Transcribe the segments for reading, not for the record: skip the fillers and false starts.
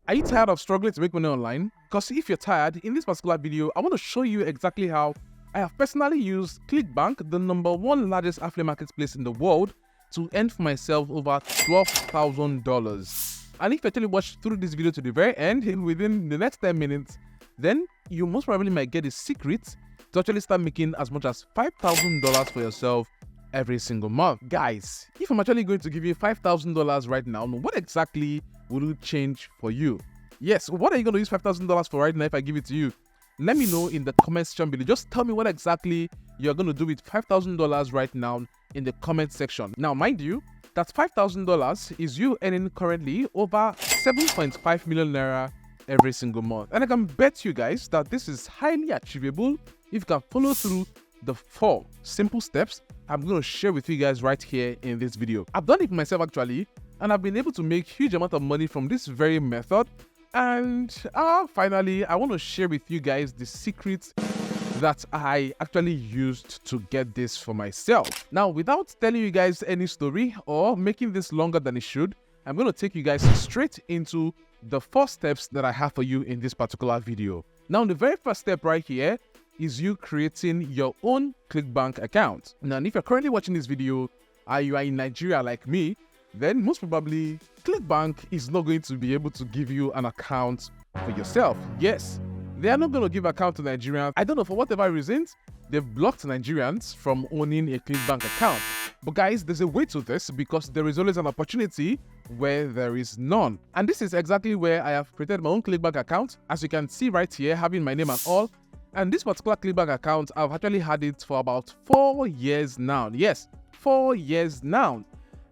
Are you tired of struggling to make money online? Because if you're tired, in this particular video, I want to show you exactly how I have personally used ClickBank, the #1 largest affiliate marketplace in the world, to earn for myself over $12,000. And if you actually watch through this video to the very end, within the next 10 minutes, then you most probably might get a secret to actually start making as much as $5,000 for yourself every single month. Guys, if I'm actually going to give you $5,000 right now, what exactly will it change for you? Yes, what are you going to use $5,000 for right now if I give it to you? Let me know in the comment section below. Just tell me what exactly you're going to do with $5,000 right now in the comment section. Now, mind you, that $5,000 is you earning currently over 7.5 million naira every single month. And I can bet you guys that this is highly achievable if you can follow through the 4 simple steps I'm going to share with you guys right here in this video. I've done it myself actually, and I've been able to make huge amount of money from this very method. And finally, I want to share with you guys the secrets that I actually used to get this for myself. Now, without telling you guys any story or making this longer than it should, I'm going to take you guys straight into the 4 steps that I have for you in this particular video. Now, the very first step right here is you creating your own ClickBank account. Now, if you're currently watching this video and you are in Nigeria like me, then most probably ClickBank is not going to be able to give you an account for yourself. Yes, they are not going to give account to Nigerians. I don't know, for whatever reasons, they've blocked Nigerians from owning a ClickBank account. But guys, there's a way to this because there is always an opportunity where there is none. And this is exactly where I have created my own ClickBank account. As you can see right here, having my name and all. And this particular ClickBank account, I've actually had it for about 4 years now. Yes, 4 years now.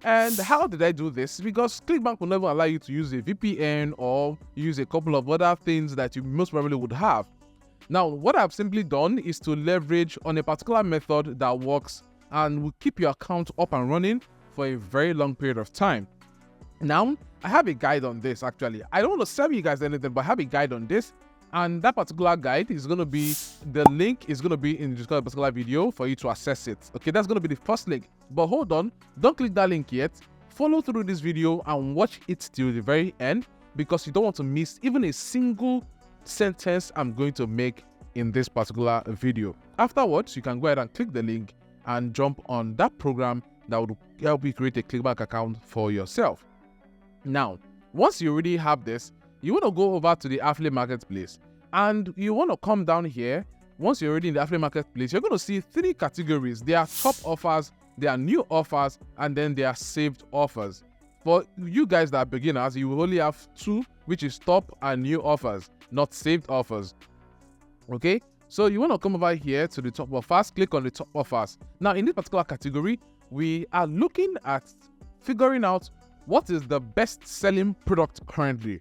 And how did I do this? Because ClickBank will never allow you to use a VPN or use a couple of other things that you most probably would have. Now, what I've simply done is to leverage on a particular method that works and will keep your account up and running for a very long period of time. Now, I have a guide on this actually. I don't want to sell you guys anything, but I have a guide on this. And that particular guide is going to be, the link is going to be in this particular video for you to access it. Okay, that's going to be the first link. But hold on, don't click that link yet. Follow through this video and watch it till the very end because you don't want to miss even a single sentence I'm going to make in this particular video. Afterwards, you can go ahead and click the link and jump on that program that would help you create a ClickBank account for yourself. Now, once you already have this, you want to go over to the affiliate marketplace and you want to come down here. Once you're already in the affiliate marketplace, you're going to see 3 categories. There are top offers, there are new offers, and then there are saved offers. For you guys that are beginners, you will only have 2, which is top and new offers, not saved offers. Okay, so you want to come over here to the top offers, click on the top offers. Now, in this particular category, we are looking at figuring out what is the best selling product currently.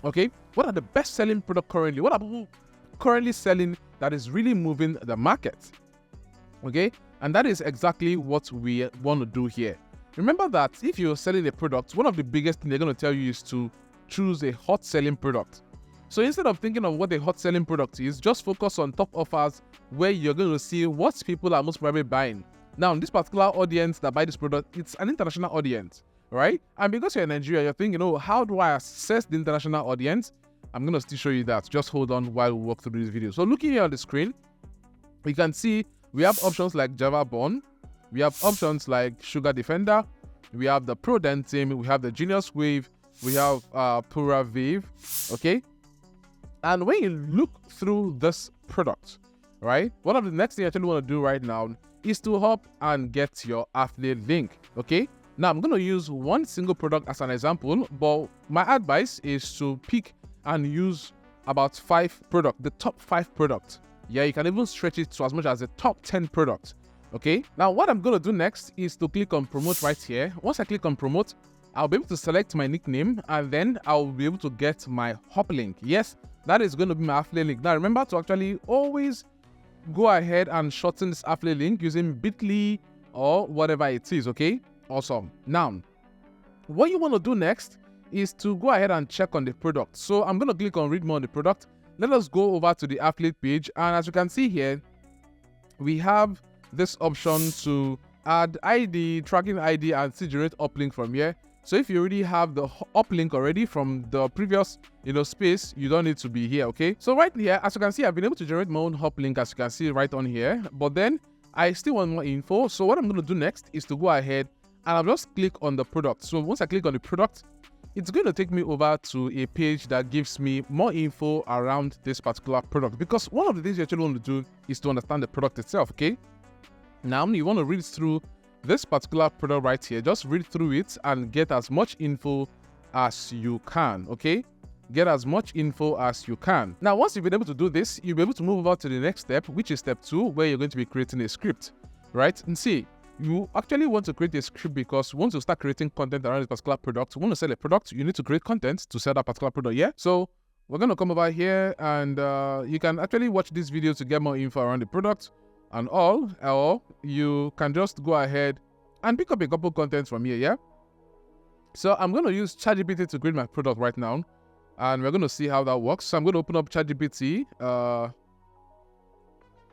Okay, what are the best selling product currently? What are people currently selling that is really moving the market? Okay, and that is exactly what we want to do here. Remember that if you're selling a product, one of the biggest things they're going to tell you is to choose a hot selling product. So instead of thinking of what a hot selling product is, just focus on top offers where you're going to see what people are most probably buying. Now, in this particular audience that buy this product, it's an international audience. Right? And because you're in Nigeria, you're thinking, oh, how do I assess the international audience? I'm going to still show you that. Just hold on while we walk through this video. So looking here on the screen, you can see we have options like Java Born. We have options like Sugar Defender. We have the Pro Team. We have the Genius Wave. We have Pura Vive. Okay? And when you look through this product, right, one of the next things I actually want to do right now is to hop and get your affiliate link. Okay? Now, I'm going to use one single product as an example, but my advice is to pick and use about 5 products, the top 5 products. Yeah, you can even stretch it to as much as the top 10 products. Okay, now what I'm going to do next is to click on promote right here. Once I click on promote, I'll be able to select my nickname and then I'll be able to get my hop link. Yes, that is going to be my affiliate link. Now, remember to actually always go ahead and shorten this affiliate link using bit.ly or whatever it is. Okay. Awesome. Now, what you want to do next is to go ahead and check on the product. So I'm going to click on read more on the product. Let us go over to the affiliate page. And as you can see here, we have this option to add ID, tracking ID, and see generate uplink from here. So if you already have the uplink already from the previous, space, you don't need to be here, okay? So right here, as you can see, I've been able to generate my own uplink, as you can see right on here. But then I still want more info. So what I'm going to do next is to go ahead and I'll just click on the product. So once I click on the product, it's going to take me over to a page that gives me more info around this particular product. Because one of the things you actually want to do is to understand the product itself, okay? Now, you want to read through this particular product right here. Just read through it and get as much info as you can, okay? Get as much info as you can. Now, once you've been able to do this, you'll be able to move over to the next step, which is step 2, where you're going to be creating a script, right? And see, you actually want to create a script because once you start creating content around this particular product, you want to sell a product, you need to create content to sell that particular product, yeah? So we're going to come over here and you can actually watch this video to get more info around the product and all, or you can just go ahead and pick up a couple contents from here, yeah? So I'm going to use ChatGPT to create my product right now, and we're going to see how that works. So I'm going to open up ChatGPT. I'm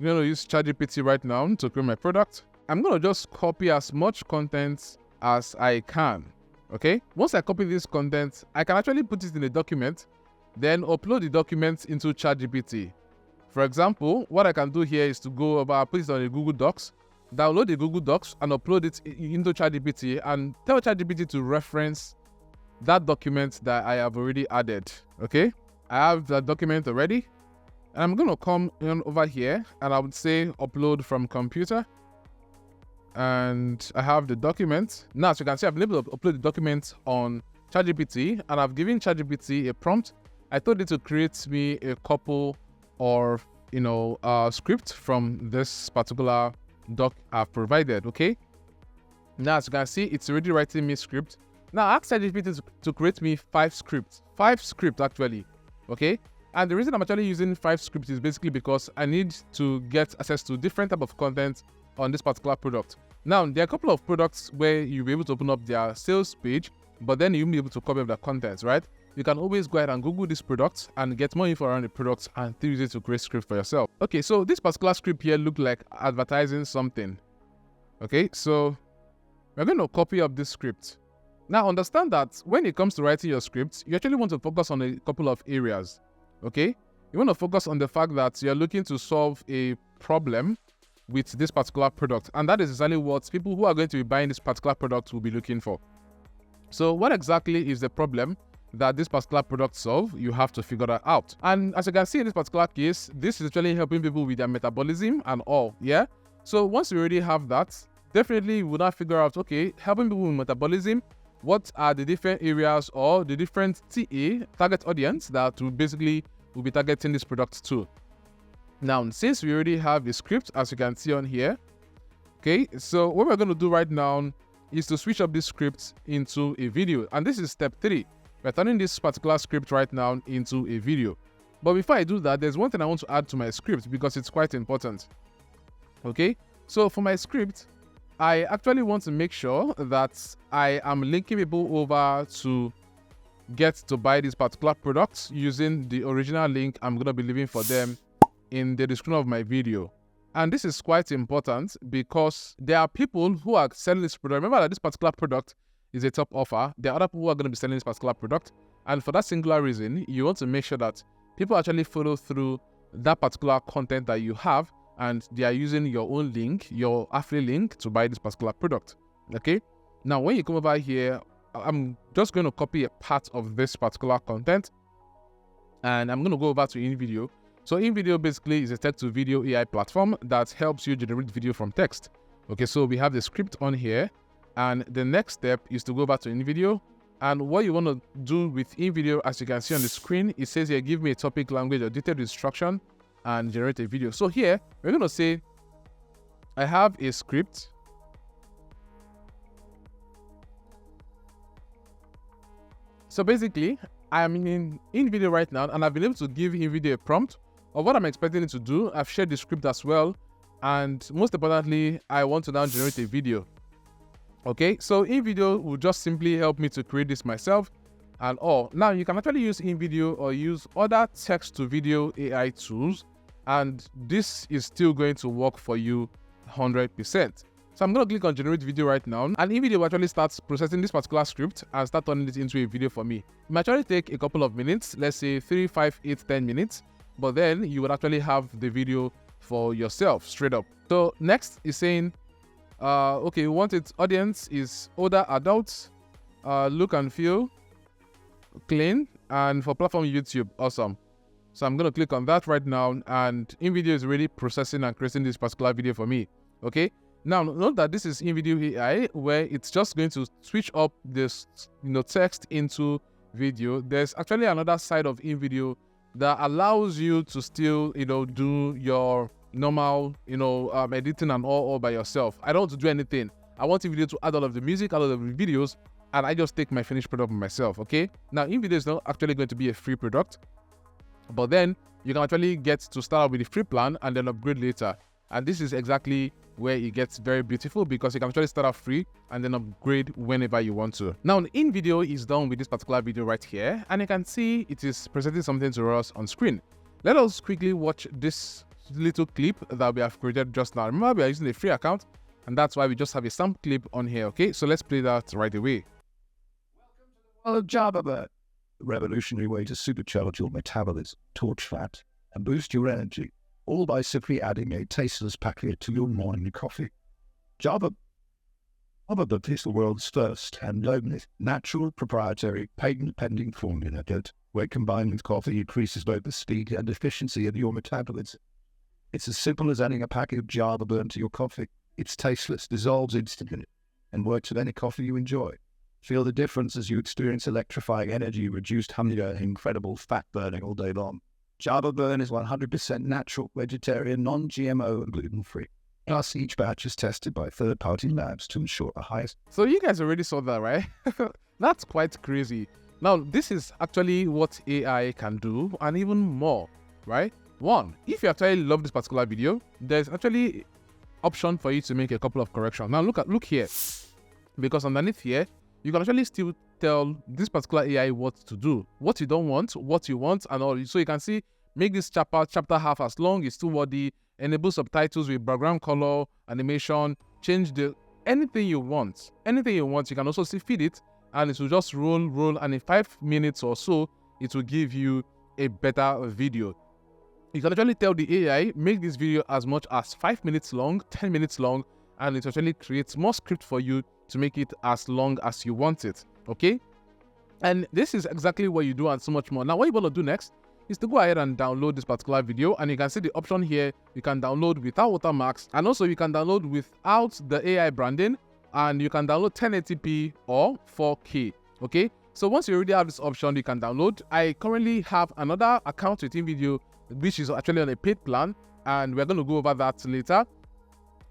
going to use ChatGPT right now to create my product. I'm going to just copy as much content as I can, okay? Once I copy this content, I can actually put it in a document, then upload the document into ChatGPT. For example, what I can do here is to go over, put it on a Google Docs, download the Google Docs and upload it into ChatGPT and tell ChatGPT to reference that document that I have already added, okay? I have the document already, and I'm going to come in over here and I would say upload from computer, and I have the document. Now, as you can see, I've been able to upload the document on ChatGPT, and I've given ChatGPT a prompt. I told it to create me a couple or script from this particular doc I've provided, okay? Now, as you can see, it's already writing me script. Now, I asked ChatGPT to create me 5 scripts actually, okay? And the reason I'm actually using 5 scripts is basically because I need to get access to different type of content on this particular product. Now, there are a couple of products where you'll be able to open up their sales page, but then you'll be able to copy up the contents, right? You can always go ahead and Google this product and get more info around the product and use it to create script for yourself. Okay, so this particular script here looked like advertising something. Okay, so we're going to copy up this script. Now, understand that when it comes to writing your script, you actually want to focus on a couple of areas. Okay, you want to focus on the fact that you're looking to solve a problem with this particular product, and that is exactly what people who are going to be buying this particular product will be looking for. So what exactly is the problem that this particular product solve? You have to figure that out. And as you can see in this particular case, this is actually helping people with their metabolism and all, yeah? So once you already have that, definitely you will now figure out, okay, helping people with metabolism, what are the different areas or the different TA, target audience, that will basically will be targeting this product to. Now, since we already have a script, as you can see on here, okay, so what we're going to do right now is to switch up this script into a video. And this is step 3. We're turning this particular script right now into a video. But before I do that, there's one thing I want to add to my script because it's quite important. Okay, so for my script, I actually want to make sure that I am linking people over to get to buy this particular product using the original link I'm going to be leaving for them in the description of my video. And this is quite important because there are people who are selling this product. Remember that this particular product is a top offer. There are other people who are going to be selling this particular product. And for that singular reason, you want to make sure that people actually follow through that particular content that you have and they are using your own link, your affiliate link, to buy this particular product. Okay? Now, when you come over here, I'm just going to copy a part of this particular content and I'm going to go over to InVideo. So InVideo basically is a text-to-video AI platform that helps you generate video from text. Okay, so we have the script on here, and the next step is to go back to InVideo. And what you want to do with InVideo, as you can see on the screen, it says here, give me a topic, language, or detailed instruction, and generate a video. So here, we're going to say, I have a script. So basically, I'm in InVideo right now, and I've been able to give InVideo a prompt of what I'm expecting it to do. I've shared the script as well, and most importantly, I want to now generate a video. Okay, so InVideo will just simply help me to create this myself and all. Now, you can actually use InVideo or use other text-to-video AI tools, and this is still going to work for you 100%. So I'm going to click on generate video right now, and InVideo will actually start processing this particular script and start turning it into a video for me. It might actually take a couple of minutes, let's say 3, 5, 8, 10 minutes, but then you would actually have the video for yourself straight up. So next is saying, okay, we want its audience is older adults, look and feel clean, and for platform YouTube. Awesome. So I'm going to click on that right now, and InVideo is already processing and creating this particular video for me. Okay. Now, note that this is InVideo AI, where it's just going to switch up this, text into video. There's actually another side of InVideo that allows you to still, do your normal, editing and all by yourself. I don't want to do anything. I want InVideo to add all of the music, all of the videos, and I just take my finished product myself. Okay. Now, InVideo is not actually going to be a free product, but then you can actually get to start out with the free plan and then upgrade later. And this is exactly where it gets very beautiful, because you can actually start out free and then upgrade whenever you want to. Now, InVideo is done with this particular video right here, and you can see it is presenting something to us on screen. Let us quickly watch this little clip that we have created just now. Remember, we are using a free account, and that's why we just have a sample clip on here. Okay, so let's play that right away. Welcome to the Java Bird, a revolutionary way to supercharge your metabolism, torch fat, and boost your energy, all by simply adding a tasteless packet to your morning coffee. Java Bird is the world's first and only natural, proprietary, patent-pending formula that, when combined with coffee, increases both the speed and efficiency of your metabolism. It's as simple as adding a packet of Java Bird to your coffee. It's tasteless, dissolves instantly, and works with any coffee you enjoy. Feel the difference as you experience electrifying energy, reduced hunger, and incredible fat burning all day long. Java Burn is 100% natural, vegetarian, non-GMO, and gluten-free. Plus, each batch is tested by third-party labs to ensure the highest. So you guys already saw that, right? That's quite crazy. Now, this is actually what AI can do, and even more, right? One, if you actually love this particular video, there's actually option for you to make a couple of corrections. Now, look here, because underneath here, you can actually still tell this particular AI what to do, what you don't want, what you want, and all. So you can see, make this chapter half as long, it's too wordy, enable subtitles with background color, animation, change anything you want. Anything you want, you can also see feed it, and it will just roll, and in 5 minutes or so, it will give you a better video. You can actually tell the AI, make this video as much as 5 minutes long, 10 minutes long, and it actually creates more script for you to make it as long as you want it. Okay, and this is exactly what you do and so much more. Now, what you want to do next is to go ahead and download this particular video, and you can see the option here. You can download without watermarks, and also you can download without the AI branding, and you can download 1080p or 4K. Okay, so once you already have this option, you can download. I currently have another account with InVideo, which is actually on a paid plan, and we're going to go over that later.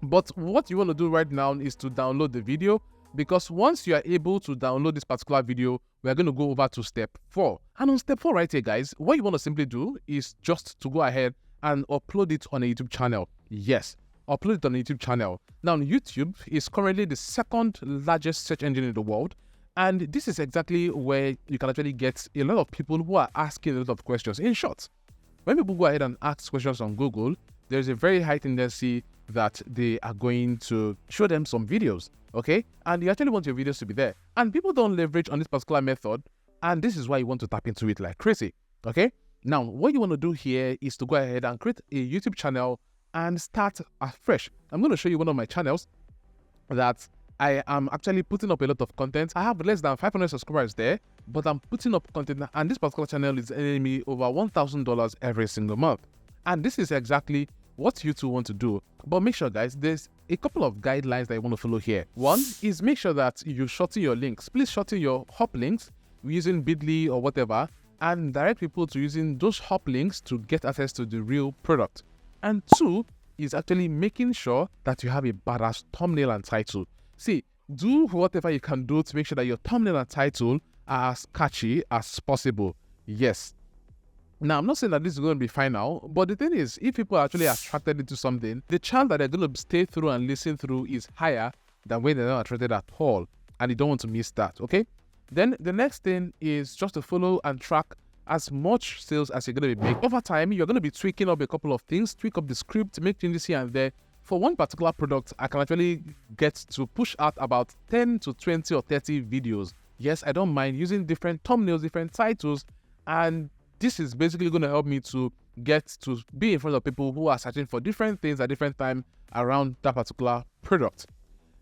But what you want to do right now is to download the video, because once you are able to download this particular video, we're going to go over to step 4. And on step 4 right here, guys, what you want to simply do is just to go ahead and upload it on a YouTube channel. Yes, upload it on a YouTube channel. Now, YouTube is currently the second largest search engine in the world, and this is exactly where you can actually get a lot of people who are asking a lot of questions. In short, when people go ahead and ask questions on Google, there's a very high tendency that they are going to show them some videos, okay? And you actually want your videos to be there. And people don't leverage on this particular method, and this is why you want to tap into it like crazy, okay? Now, what you want to do here is to go ahead and create a YouTube channel and start afresh. I'm going to show you one of my channels that I am actually putting up a lot of content. I have less than 500 subscribers there, but I'm putting up content, and this particular channel is earning me over $1,000 every single month. And this is exactly what you two want to do. But make sure, guys, there's a couple of guidelines that you want to follow here. One is make sure that you shorten your links. Please shorten your hop links using Bitly or whatever, and direct people to using those hop links to get access to the real product. And 2 is actually making sure that you have a badass thumbnail and title. See, do whatever you can do to make sure that your thumbnail and title are as catchy as possible. Yes. Now, I'm not saying that this is going to be final, but the thing is, if people are actually attracted into something, the chance that they're going to stay through and listen through is higher than when they're not attracted at all, and you don't want to miss that, okay? Then the next thing is just to follow and track as much sales as you're going to be making. Over time, you're going to be tweaking up a couple of things, tweak up the script, make changes here and there For one particular product, I can actually get to push out about 10 to 20 or 30 videos. Yes, I don't mind using different thumbnails, different titles, and this is basically going to help me to get to be in front of people who are searching for different things at different time around that particular product.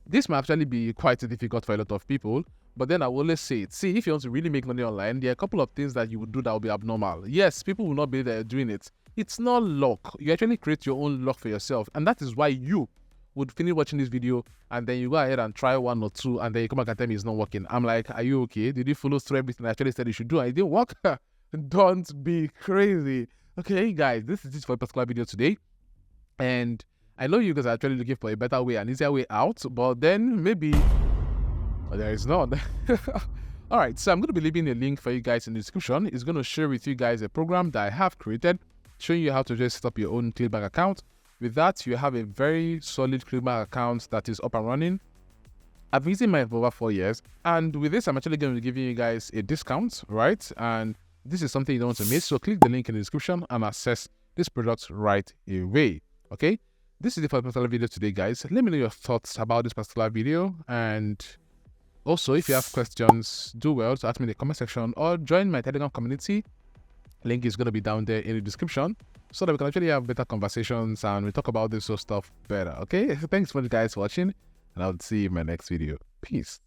This might actually be quite difficult for a lot of people, but then I will always say it. See, if you want to really make money online, there are a couple of things that you would do that will be abnormal. Yes, people will not be there doing it. It's not luck. You actually create your own luck for yourself, and that is why you would finish watching this video and then you go ahead and try one or two and then you come back and tell me it's not working. I'm like, are you okay? Did you follow through everything I actually said you should do and it didn't work? Don't be crazy. Okay, guys, this is it for a particular video today. And I know you guys are actually looking for a better way, an easier way out, but then maybe there is not. All right, so I'm going to be leaving a link for you guys in the description. It's going to share with you guys a program that I have created, showing you how to just set up your own ClickBank account. With that, you have a very solid ClickBank account that is up and running. I've been using mine for over 4 years, and with this, I'm actually going to be giving you guys a discount, right? And this is something you don't want to miss, so click the link in the description and access this product right away, okay? This is it for the particular video today, guys. Let me know your thoughts about this particular video, and also, if you have questions, do well to ask me in the comment section or join my Telegram community. Link is going to be down there in the description so that we can actually have better conversations and we talk about this sort of stuff better, okay? Thanks for you guys watching, and I'll see you in my next video. Peace.